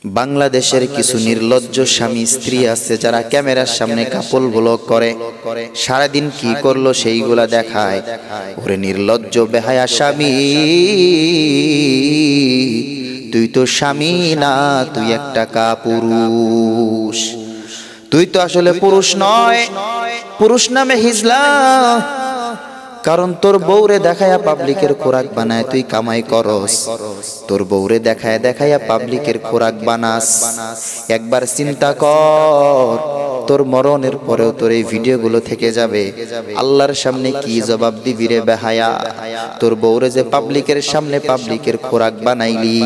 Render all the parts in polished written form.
বাংলাদেশের কিছু নির্লজ্জ স্বামী স্ত্রী আছে যারা ক্যামেরার সামনে কাপল ব্লগ করে, সারাদিন কি করলো সেইগুলা দেখায়। ওরে নির্লজ্জ বেহায়া স্বামী, তুই তো স্বামী না, তুই একটা কাপুরুষ। তুই তো আসলে পুরুষ নয়, পুরুষ নামে হিজলা। কারণ তোর বউরে দেখায়া পাবলিকের খোরাক বানায় তুই কামাই করস। তোর বউরে দেখায়া দেখায়া পাবলিকের খোরাক বানাস। একবার চিন্তা কর, তোর মরণের পরেও তোর এই ভিডিওগুলো থেকে যাবে। আল্লাহর সামনে কি জবাব দিবি রে বেহায়া? তোর বউরে যে পাবলিকের সামনে পাবলিকের খোরাক বানাইলি,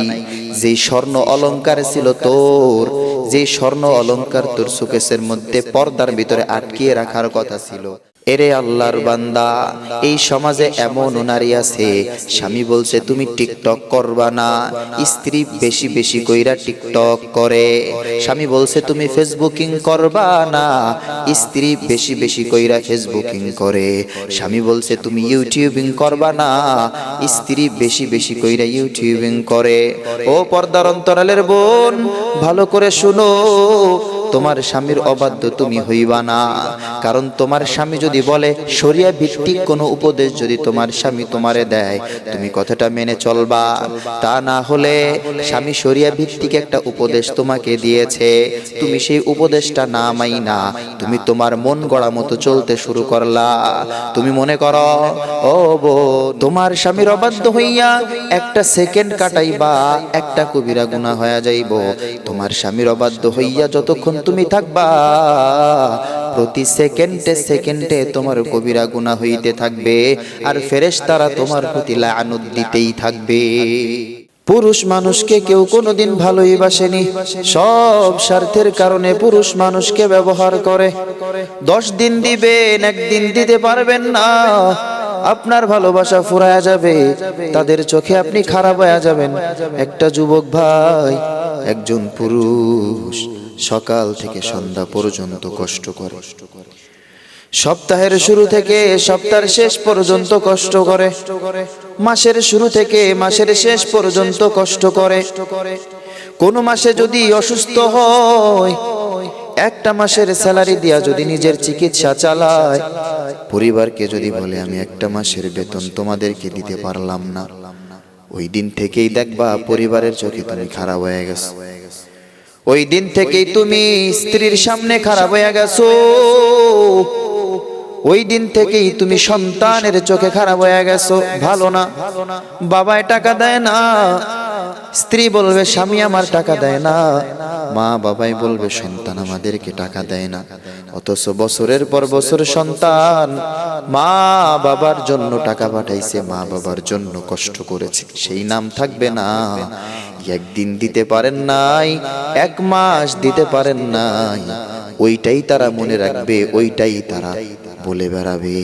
যে স্বর্ণ অলংকার ছিল তোর, যে স্বর্ণ অলংকার তোর শোকেসের মধ্যে পর্দার ভিতরে আটকিয়ে রাখার কথা ছিল। এরে আল্লাহর বান্দা, এই সমাজে এমন নারী আছে, স্বামী বলছে তুমি টিকটক করবা না, স্ত্রী বেশি বেশি কইরা টিকটক করে। স্বামী বলছে তুমি ফেসবুকিং করবা না, স্ত্রী বেশি বেশি কইরা ফেসবুকিং করে। স্বামী বলছে তুমি ইউটিউবিং করবা না, স্ত্রী বেশি বেশি কইরা ইউটিউবিং করে। ও পর্দার অন্তরালের বোন, ভালো করে শুনো, তোমার স্বামীর অবাধ্য তুমি হইবা না। কারণ তোমার স্বামী যদি বলে, শরিয়া ভিত্তিক কোনো উপদেশ যদি তোমার স্বামী তোমারে দেয়, তুমি কথাটা মেনে চলবা। তা না হলে স্বামী শরিয়া ভিত্তিক একটা উপদেশ তোমাকে দিয়েছে, তুমি সেই উপদেশটা না মাইনা তুমি তোমার মন গড়া মতো চলতে শুরু করলা। তুমি মনে করো ও বো, তোমার স্বামীর অবাধ্য হইয়া একটা সেকেন্ড কাটাইবা, একটা কবিরা গুনাহ হয়ে যাইব। তোমার স্বামীর অবাধ্য হইয়া যতক্ষণ তুমি থাকবা, প্রতি সেকেন্ডে সেকেন্ডে তোমার কবিরা গুনাহ হইতে থাকবে, আর ফেরেশতারা তোমার প্রতি লাআনত দিতেই থাকবে। পুরুষ মানুষকে কেউ কোনোদিন ভালোই বাসেনি, সব স্বার্থের কারণে পুরুষ মানুষকে ব্যবহার করে। 10 দিন দিবেন, একদিন দিতে পারবেন না, আপনার ভালোবাসা ফুরায়া যাবে, তাদের চোখে আপনি খারাপ হয়ে যাবেন। একটা যুবক ভাই, একজন পুরুষ সকাল থেকে সন্ধ্যা পর্যন্ত কষ্ট করে, সপ্তাহের শুরু থেকে সপ্তাহের শেষ পর্যন্ত কষ্ট করে, মাসের শুরু থেকে মাসের শেষ পর্যন্ত কষ্ট করে। কোন মাসে যদি অসুস্থ হয়, একটা মাসের স্যালারি দিয়া যদি নিজের চিকিৎসা চালায়, পরিবারকে যদি বলে আমি একটা মাসের বেতন তোমাদেরকে দিতে পারলাম না, ওই দিন থেকেই দেখবা পরিবারের চোখে তুমি খারাপ হয়ে গেছো। ওই দিন থেকেই তুমি স্ত্রীর সামনে খারাপ হয়ে গেছো। ওই দিন থেকেই তুমি সন্তানের চোখে খারাপ হয়ে গেছো, ভালো না। বাবায় টাকা দেয় না, স্ত্রী বলবে স্বামী আমার টাকা দেয় না। মা বাবাই বলবে সন্তান আমাদেরকে টাকা দেয় না। অথচ বছরের পর বছর সন্তান মা বাবার জন্য টাকা পাঠাইছে, মা বাবার জন্য কষ্ট করেছে, সেই নাম থাকবে না। একদিন দিতে পারেন নাই, 1 মাস দিতে পারেন নাই, ওইটাই তারা মনে রাখবে, ওইটাই তারা বলে বেড়াবে।